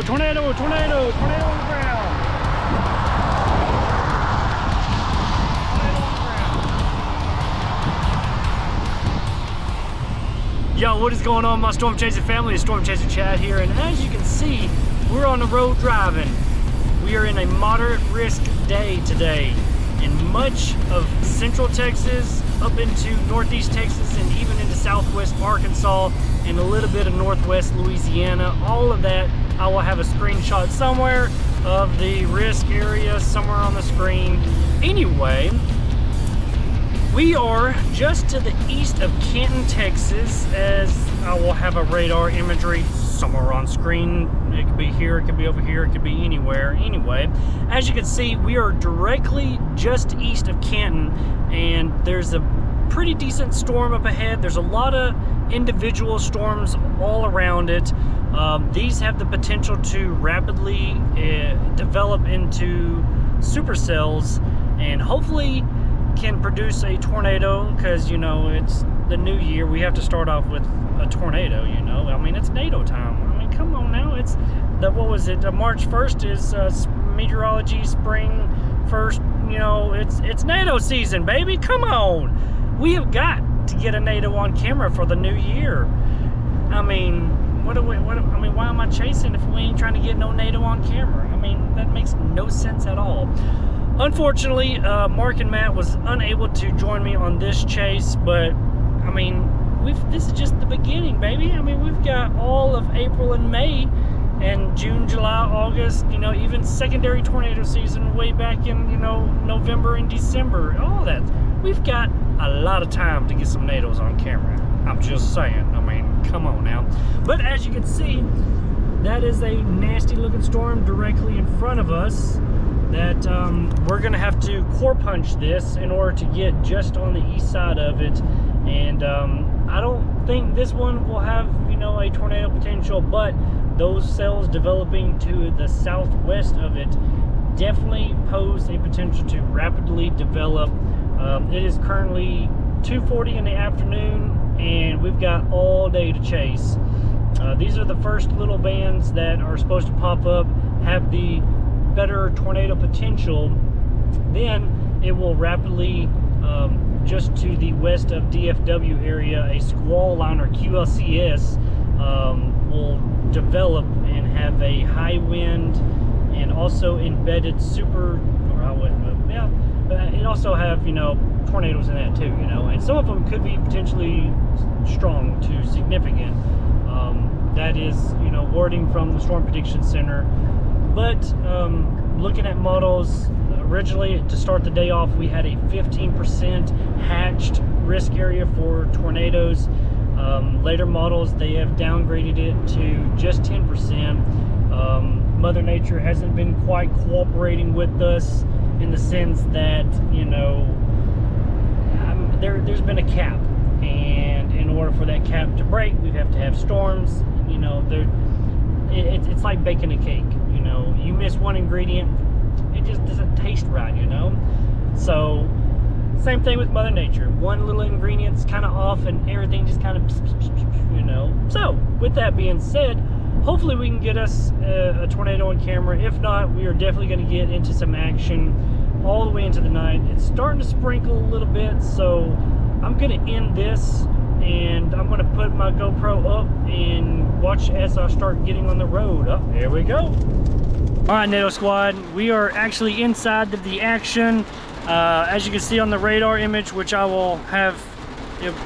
tornado, tornado, tornado, tornado on the ground. Tornado on the ground. Yo, what is going on, my Storm Chaser family? It's StormChaserChad here, and as you can see, we're on the road driving. We are in a moderate risk day today in much of central Texas, up into northeast Texas, and even into southwest Arkansas, and a little bit of northwest Louisiana. All of that, I will have a screenshot somewhere of the risk area somewhere on the screen. Anyway, we are just to the east of Canton, Texas, as I will have a radar imagery somewhere on screen. It could be here, it could be over here, it could be anywhere. Anyway, as you can see, we are directly just east of Canton, and there's a pretty decent storm up ahead. There's a lot of individual storms all around it. These have the potential to rapidly develop into supercells and hopefully can produce a tornado, because, you know, it's the new year. We have to start off with a tornado, you know. I mean, it's NATO time. I mean, come on now. It's the, what was it? March 1st is meteorology spring first. You know, it's NATO season, baby. Come on. We have got to get a NATO on camera for the new year. I mean, I mean, why am I chasing if we ain't trying to get no NATO on camera? I mean, that makes no sense at all. Unfortunately, Mark and Matt was unable to join me on this chase, but I mean, this is just the beginning, baby. I mean, we've got all of April and May, and June, July, August, you know, even secondary tornado season way back in, you know, November and December, all that. We've got a lot of time to get some NATOs on camera. I'm just saying. I mean, come on now. But as you can see, that is a nasty looking storm directly in front of us that we're gonna have to core punch this in order to get just on the east side of it. And I don't think this one will have, you know, a tornado potential, but those cells developing to the southwest of it definitely pose a potential to rapidly develop. It is currently 2:40 in the afternoon, and we've got all day to chase. These are the first little bands that are supposed to pop up, have the better tornado potential. Then it will rapidly, just to the west of DFW area, a squall line, or QLCS, will develop and have a high wind and also embedded but it also have, you know, tornadoes in that too, you know, and some of them could be potentially strong to significant. That is, you know, wording from the Storm Prediction Center. But looking at models, originally to start the day off, we had a 15% hatched risk area for tornadoes. Later models, they have downgraded it to just 10%. Mother Nature hasn't been quite cooperating with us in the sense that, you know, there's been a cap, and in order for that cap to break, we have to have storms. You know, it's like baking a cake. You know, you miss one ingredient, it just doesn't taste right, you know. So same thing with Mother Nature. One little ingredient's kind of off and everything just kind of, you know. So with that being said, hopefully we can get us a tornado on camera. If not, we are definitely going to get into some action all the way into the night. It's starting to sprinkle a little bit, so I'm going to end this, and I'm going to put my GoPro up and watch as I start getting on the road. Oh, here we go. All right, NATO squad, we are actually inside of the action. As you can see on the radar image, which I will have, you know,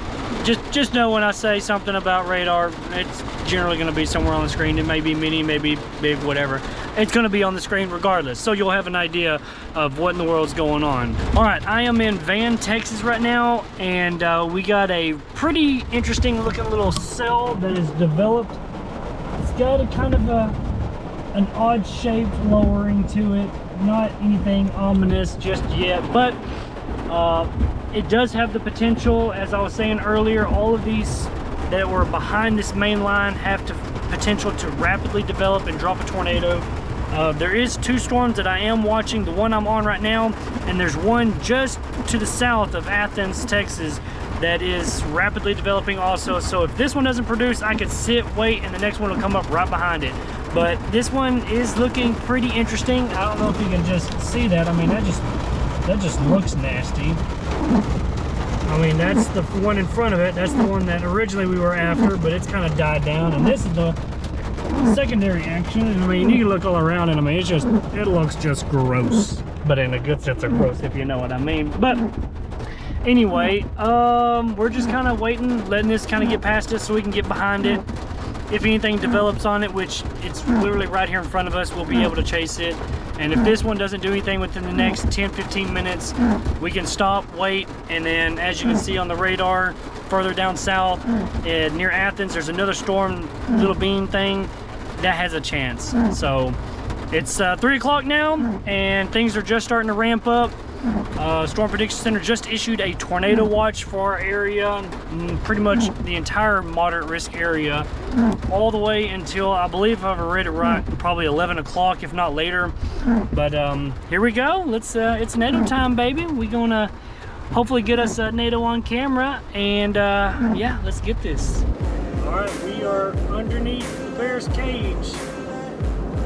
just know when I say something about radar, it's generally going to be somewhere on the screen. It may be mini, maybe big, whatever. It's going to be on the screen regardless, so you'll have an idea of what in the world's going on. All right, I am in Van, Texas right now, and we got a pretty interesting looking little cell that is developed. It's got a kind of an odd shaped lowering to it. Not anything ominous just yet, but it does have the potential. As I was saying earlier, all of these that were behind this main line have the potential to rapidly develop and drop a tornado. There is two storms that I am watching, the one I'm on right now, and there's one just to the south of Athens, Texas, that is rapidly developing also. So if this one doesn't produce, I could sit, wait, and the next one will come up right behind it. But this one is looking pretty interesting. I don't know if you can just see that. I mean, that just looks nasty. I mean, that's the one in front of it. That's the one that originally we were after, but it's kind of died down. And this is the secondary action. I mean, you can look all around and I mean, it looks just gross, but in a good sense of gross, if you know what I mean. But anyway, we're just kind of waiting, letting this kind of get past us so we can get behind it. If anything develops on it, which it's literally right here in front of us, we'll be able to chase it. And if this one doesn't do anything within the next 10-15 minutes, we can stop, wait, and then as you can see on the radar further down south near Athens, there's another storm little beam thing that has a chance. So it's 3 o'clock now and things are just starting to ramp up. Storm Prediction Center just issued a tornado watch for our area, pretty much the entire moderate risk area, all the way until, I believe if I've read it right, probably 11 o'clock, if not later. But here we go. It's NATO time, baby. We're gonna hopefully get us NATO on camera, and yeah, let's get this. All right, we are underneath the bear's cage.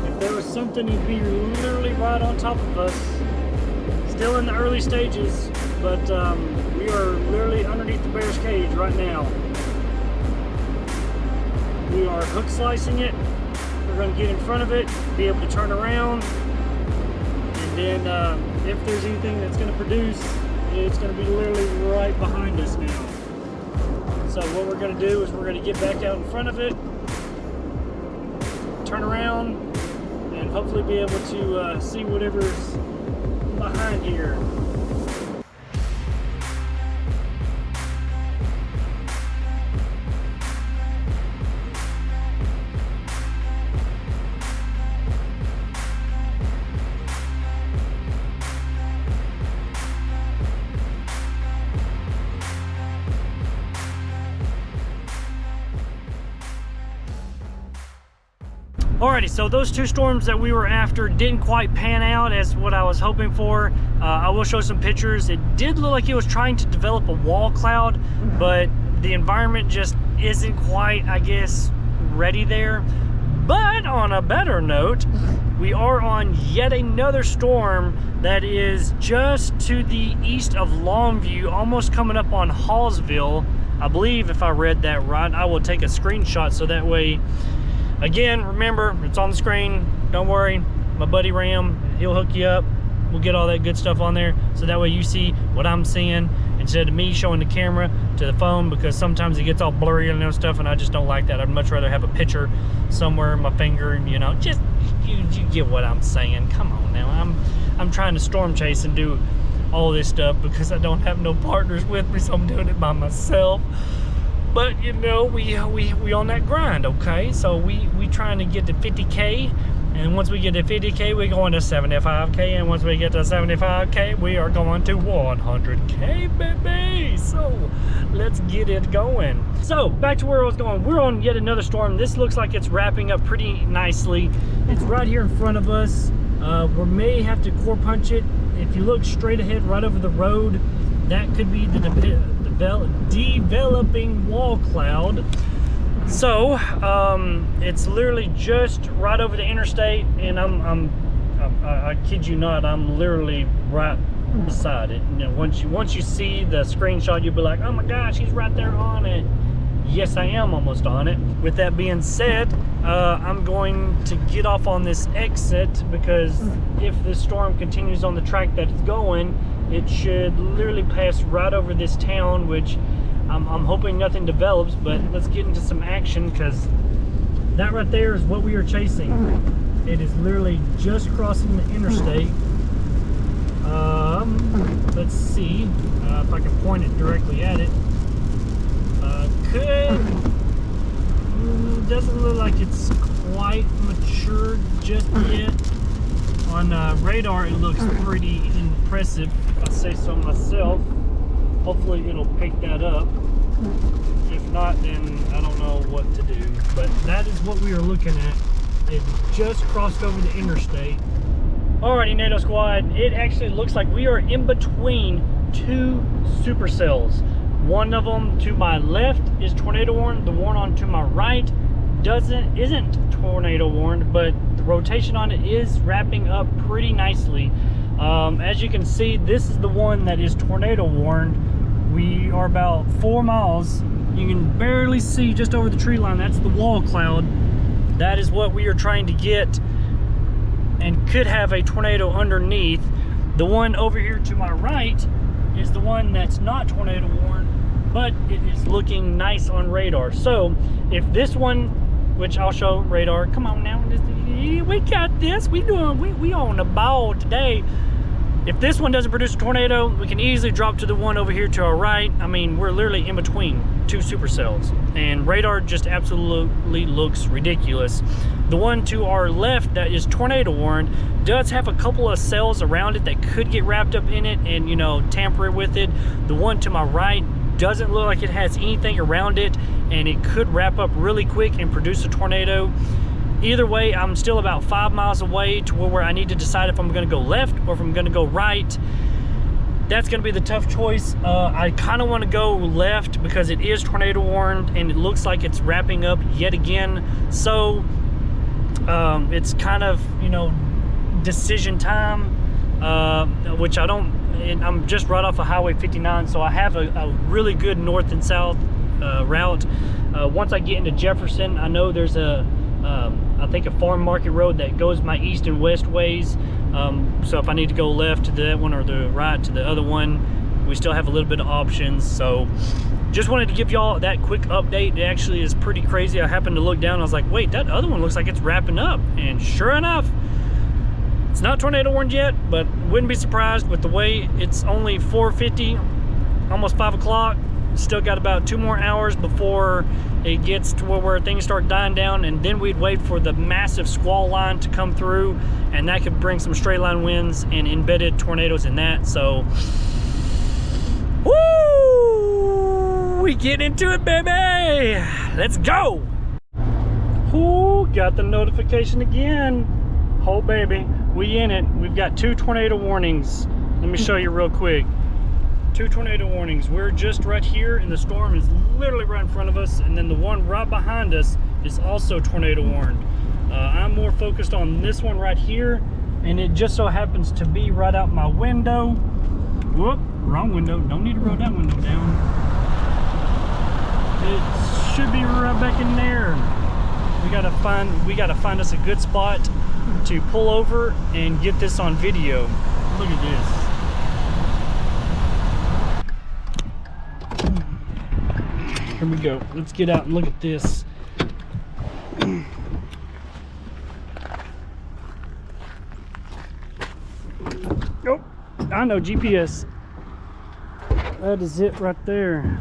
If there was something, he'd be literally right on top of us. Still in the early stages, but we are literally underneath the bear's cage right now. We are hook slicing it. We're going to get in front of it, be able to turn around, and then if there's anything that's going to produce, it's going to be literally right behind us now. So what we're going to do is we're going to get back out in front of it, turn around, and hopefully be able to see whatever's behind here. Alrighty, so those two storms that we were after didn't quite pan out as what I was hoping for. I will show some pictures. It did look like it was trying to develop a wall cloud, but the environment just isn't quite, I guess, ready there. But on a better note, we are on yet another storm that is just to the east of Longview, almost coming up on Hallsville. I believe if I read that right. I will take a screenshot so that way, again, remember, it's on the screen. Don't worry, my buddy Ram, he'll hook you up. We'll get all that good stuff on there, so that way you see what I'm seeing instead of me showing the camera to the phone, because sometimes it gets all blurry and stuff, and I just don't like that. I'd much rather have a picture somewhere in my finger, and you know, just you get what I'm saying. Come on now, I'm trying to storm chase and do all this stuff because I don't have no partners with me, so I'm doing it by myself. But you know, we on that grind, okay? So we trying to get to 50K, and once we get to 50K, we're going to 75K, and once we get to 75K, we are going to 100K, baby. So let's get it going. So back to where I was going. We're on yet another storm. This looks like it's wrapping up pretty nicely. It's right here in front of us. We may have to core punch it. If you look straight ahead, right over the road, that could be the developing wall cloud. So it's literally just right over the interstate, and I kid you not, I'm literally right beside it. You know, once you see the screenshot, you'll be like, oh my gosh, he's right there on it. Yes, I am almost on it. With that being said, I'm going to get off on this exit, because if this storm continues on the track that it's going, it should literally pass right over this town, which I'm hoping nothing develops. But let's get into some action, because that right there is what we are chasing. It is literally just crossing the interstate. Let's see if I can point it directly at it. Doesn't look like it's quite matured just yet. On radar, it looks pretty impressive, if I say so myself. Hopefully it'll pick that up. If not, then I don't know what to do. But that is what we are looking at. It just crossed over the interstate. Alrighty, NATO squad, it actually looks like we are in between two supercells. One of them to my left is tornado warned. The warn on to my right isn't tornado warned, but the rotation on it is wrapping up pretty nicely. As you can see, this is the one that is tornado warned. We are about 4 miles. You can barely see just over the tree line. That's the wall cloud. That is what we are trying to get, and could have a tornado underneath. The one over here to my right is the one that's not tornado warned, but it is looking nice on radar. So if this one, which I'll show radar, come on now, we got this, we on the ball today. If this one doesn't produce a tornado, we can easily drop to the one over here to our right. I mean, we're literally in between 2 supercells, and radar just absolutely looks ridiculous. The one to our left that is tornado warned does have a couple of cells around it that could get wrapped up in it and, you know, tamper with it. The one to my right doesn't look like it has anything around it, and it could wrap up really quick and produce a tornado. Either way, I'm still about 5 miles away to where I need to decide if I'm going to go left or if I'm going to go right. That's going to be the tough choice. I kind of want to go left because it is tornado warned and it looks like it's wrapping up yet again. So it's kind of, you know, decision time, which I'm just right off of Highway 59, so I have a really good north and south route. Once I get into Jefferson, I know there's I think a farm market road that goes my east and west ways. So if I need to go left to that one or the right to the other one, we still have a little bit of options. So just wanted to give y'all that quick update. It actually is pretty crazy. I happened to look down, I was like, wait, that other one looks like it's wrapping up. And sure enough, it's not tornado warned yet, but wouldn't be surprised with the way it's only 4:50, almost 5 o'clock. Still got about 2 more hours before it gets to where things start dying down, and then we'd wait for the massive squall line to come through, and that could bring some straight line winds and embedded tornadoes in that. So woo, we get into it, baby. Let's go. Ooh, got the notification again. Oh baby, we in it. We've got 2 tornado warnings. Let me show you real quick. 2 tornado warnings. We're just right here, and the storm is literally right in front of us, and then the one right behind us is also tornado warned. I'm more focused on this one right here, and it just so happens to be right out my window. Whoop, wrong window. Don't need to roll that window down. It should be right back in there. We gotta find us a good spot to pull over and get this on video. Look at this. Here we go. Let's get out and look at this. Oh, I know GPS. That is it right there.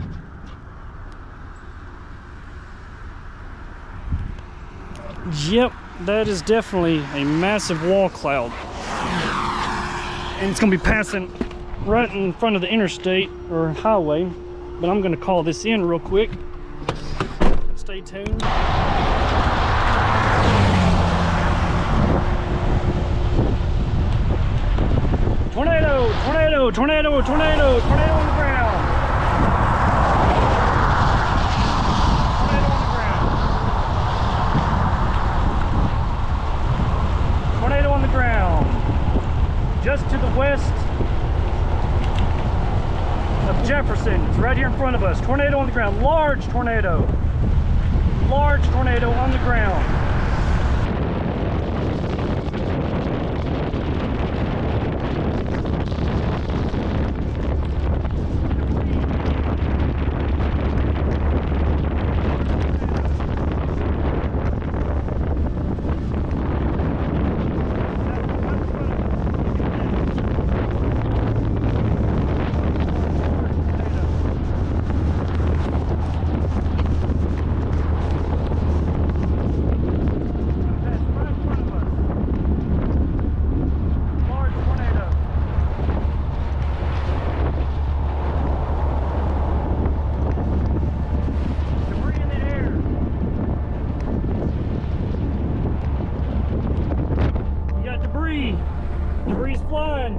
Yep, that is definitely a massive wall cloud. And it's gonna be passing right in front of the interstate or highway. But I'm gonna call this in real quick. Stay tuned. Tornado, tornado, tornado, tornado, tornado on the ground. Tornado on the ground. Tornado on the ground. Just to the west of Jefferson. It's right here in front of us. Tornado on the ground. Large tornado. Large tornado on the ground. Debris flying.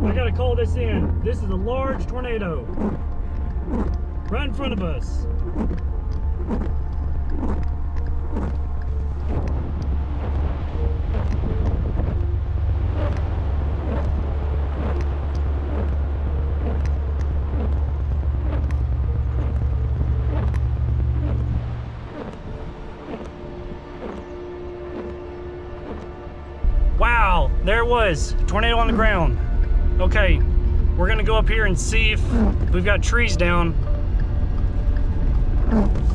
I gotta call this in. This is a large tornado right in front of us. Wow, there it was, tornado on the ground. Okay, we're gonna go up here and see if we've got trees down.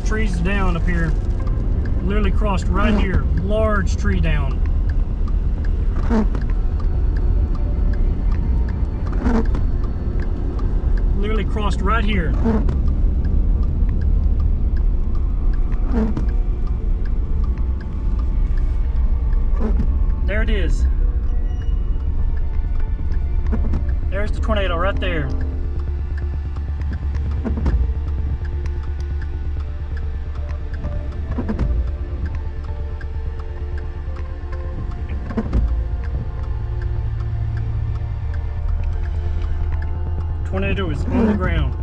Trees down up here. Literally crossed right here. Large tree down. Literally crossed right here. There it is. There's the tornado right there. Tornado is on the ground.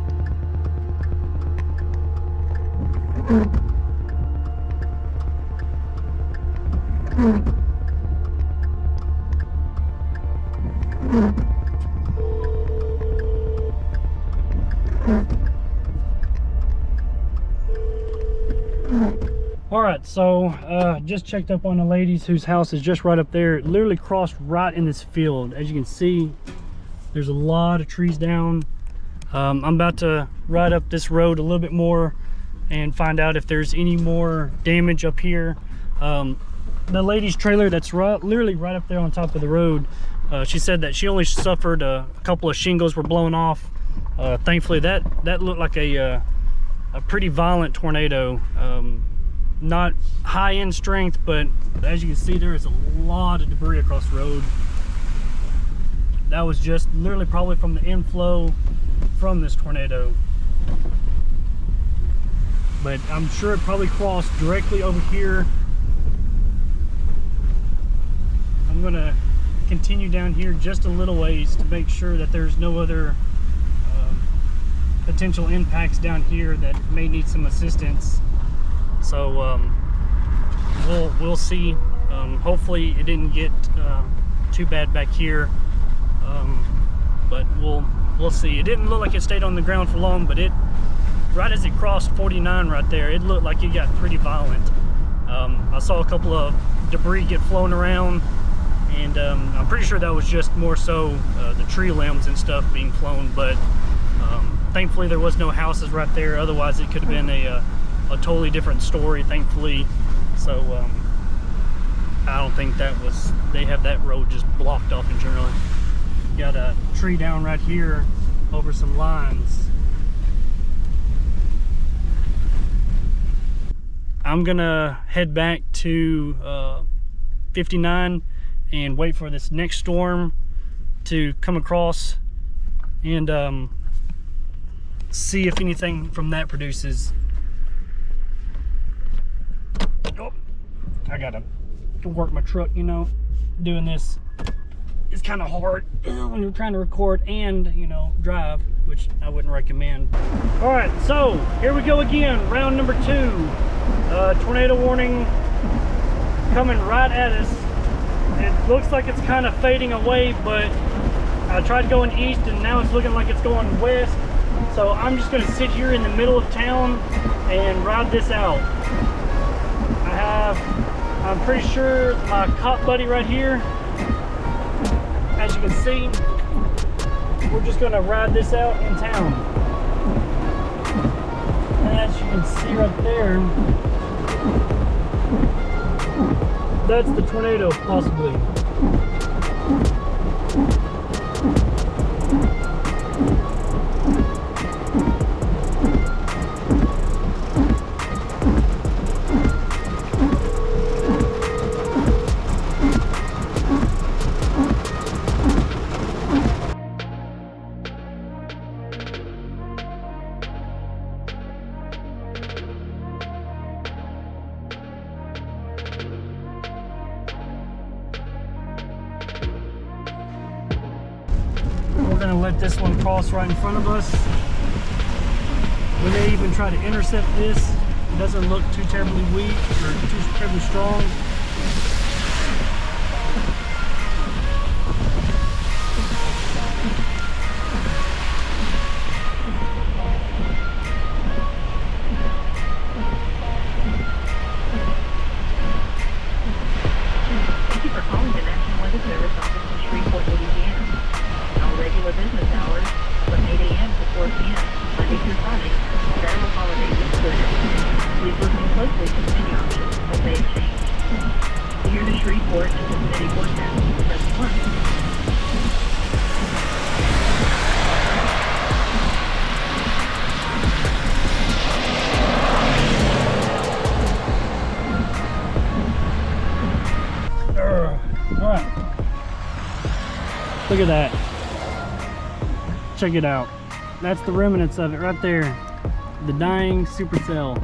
Alright, so just checked up on the ladies whose house is just right up there. It literally crossed right in this field. As you can see, there's a lot of trees down. I'm about to ride up this road a little bit more and find out if there's any more damage up here. The lady's trailer that's literally right up there on top of the road, she said that she only suffered a couple of shingles were blown off. Thankfully that looked like a pretty violent tornado. Not high in strength, but as you can see, there is a lot of debris across the road. That was just literally probably from the inflow from this tornado. But I'm sure it probably crossed directly over here. I'm gonna continue down here just a little ways to make sure that there's no other potential impacts down here that may need some assistance. So we'll see. Hopefully it didn't get too bad back here, but we'll see. It didn't look like it stayed on the ground for long, but right as it crossed 49 right there, it looked like it got pretty violent. I saw a couple of debris get flown around, and I'm pretty sure that was just more so the tree limbs and stuff being flown, but thankfully there was no houses right there. Otherwise it could have been a totally different story, thankfully. So I don't think that was, they have that road just blocked off in general. Got a tree down right here over some lines. I'm gonna head back to 59 and wait for this next storm to come across and see if anything from that produces. Oh, I gotta work my truck, you know. Doing this is kind of hard when you're trying to record and, you know, drive, which I wouldn't recommend. All right, so here we go again, round number 2. Tornado warning coming right at us. It looks like it's kind of fading away, but I tried going east and now it's looking like it's going west. So I'm just gonna sit here in the middle of town and ride this out. I'm pretty sure my cop buddy right here, as you can see, we're just gonna ride this out in town. And as you can see right there, that's the tornado possibly. let this one cross right in front of us. We may even try to intercept this. It doesn't look too terribly weak or too terribly strong. Thank you for calling the National Weather Service office in Shreveport, Louisiana. All regular business hours from 8 a.m. to 4 p.m. Monday through Friday. Federal holidays included. Please listen closely to the menu options as they have changed. To hear the Shreveport and Cincinnati forecast, press 1. Alright. Look at that. Check it out. That's the remnants of it right there. The dying supercell.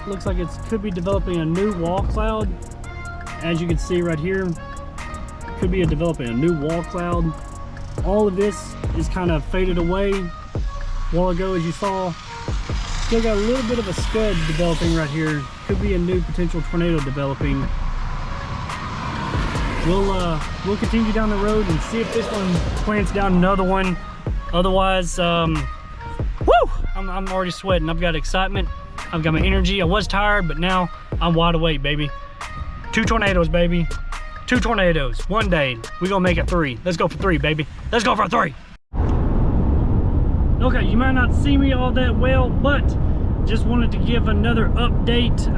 Looks like it could be developing a new wall cloud. As you can see right here, could be developing a new wall cloud. All of this is kind of faded away. A while ago, as you saw, still got a little bit of a scud developing right here. Could be a new potential tornado developing. We'll continue down the road and see if this one plants down another one. Otherwise, woo! I'm already sweating. I've got excitement. I've got my energy. I was tired, but now I'm wide awake, baby. 2 tornadoes, baby. 2 tornadoes. One day. We're gonna make it 3. Let's go for 3, baby. Let's go for 3. Okay, you might not see me all that well, but just wanted to give another update.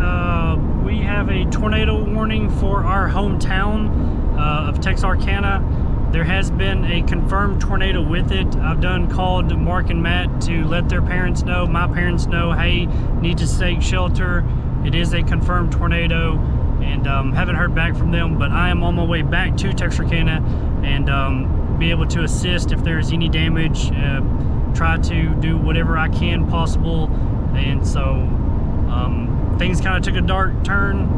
We have a tornado warning for our hometown of Texarkana. There has been a confirmed tornado with it. I've called Mark and Matt to let their parents know, my parents know, hey, need to take shelter. It is a confirmed tornado, and haven't heard back from them, but I am on my way back to Texarkana and be able to assist if there's any damage. Try to do whatever I can possible. And so things kind of took a dark turn.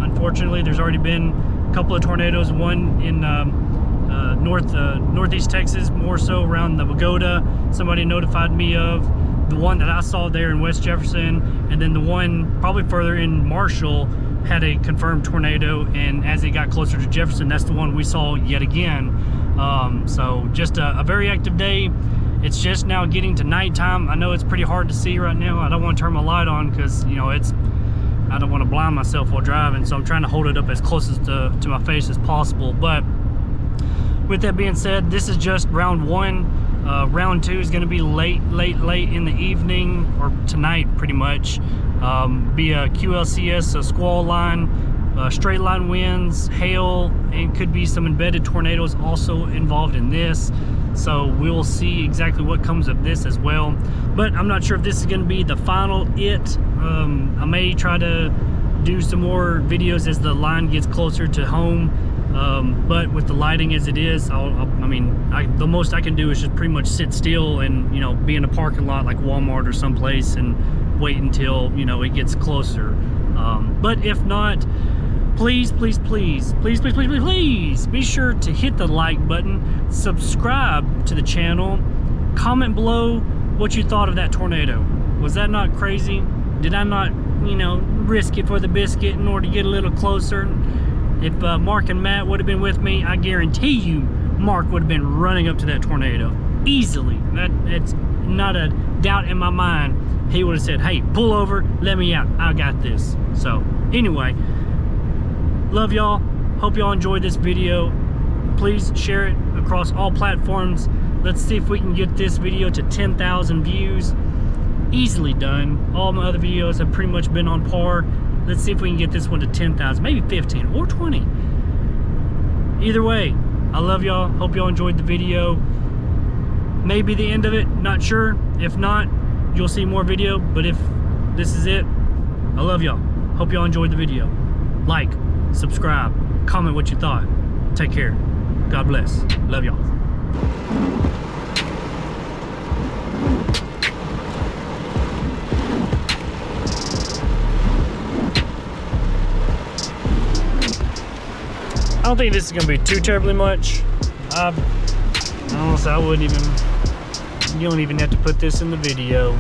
Unfortunately, there's already been a couple of tornadoes, one in northeast Texas, more so around the Pagoda. Somebody notified me of the one that I saw there in West Jefferson, and then the one probably further in Marshall had a confirmed tornado, and as it got closer to Jefferson, that's the one we saw yet again. So just a very active day. It's just now getting to nighttime. I know it's pretty hard to see right now. I don't want to turn my light on because, you know, I don't want to blind myself while driving, so I'm trying to hold it up as close as to my face as possible. But with that being said, this is just round 1. Round 2 is going to be late in the evening, or tonight pretty much. Be a QLCS, a squall line, straight line winds, hail, and could be some embedded tornadoes also involved in this. So we'll see exactly what comes of this as well. But I'm not sure if this is going to be the final I may try to do some more videos as the line gets closer to home. But with the lighting as it is, the most I can do is just pretty much sit still and, you know, be in a parking lot like Walmart or someplace and wait until, you know, it gets closer. But if not, please be sure to hit the like button, subscribe to the channel, comment below what you thought of that tornado. Was that not crazy? Did I not, you know, risk it for the biscuit in order to get a little closer? If Mark and Matt would have been with me, I guarantee you Mark would have been running up to that tornado easily. It's not a doubt in my mind. He would have said, hey, pull over, let me out, I got this. So anyway, love y'all. Hope y'all enjoyed this video. Please share it across all platforms. Let's see if we can get this video to 10,000 views. Easily done. All my other videos have pretty much been on par. Let's see if we can get this one to 10,000, maybe 15 or 20. Either way, I love y'all. Hope y'all enjoyed the video. Maybe the end of it, not sure. If not, you'll see more video. But if this is it, I love y'all. Hope y'all enjoyed the video. Like, subscribe, comment what you thought. Take care. God bless. Love y'all. don't think this is gonna be too terribly much. Honestly, I wouldn't even, you don't even have to put this in the video.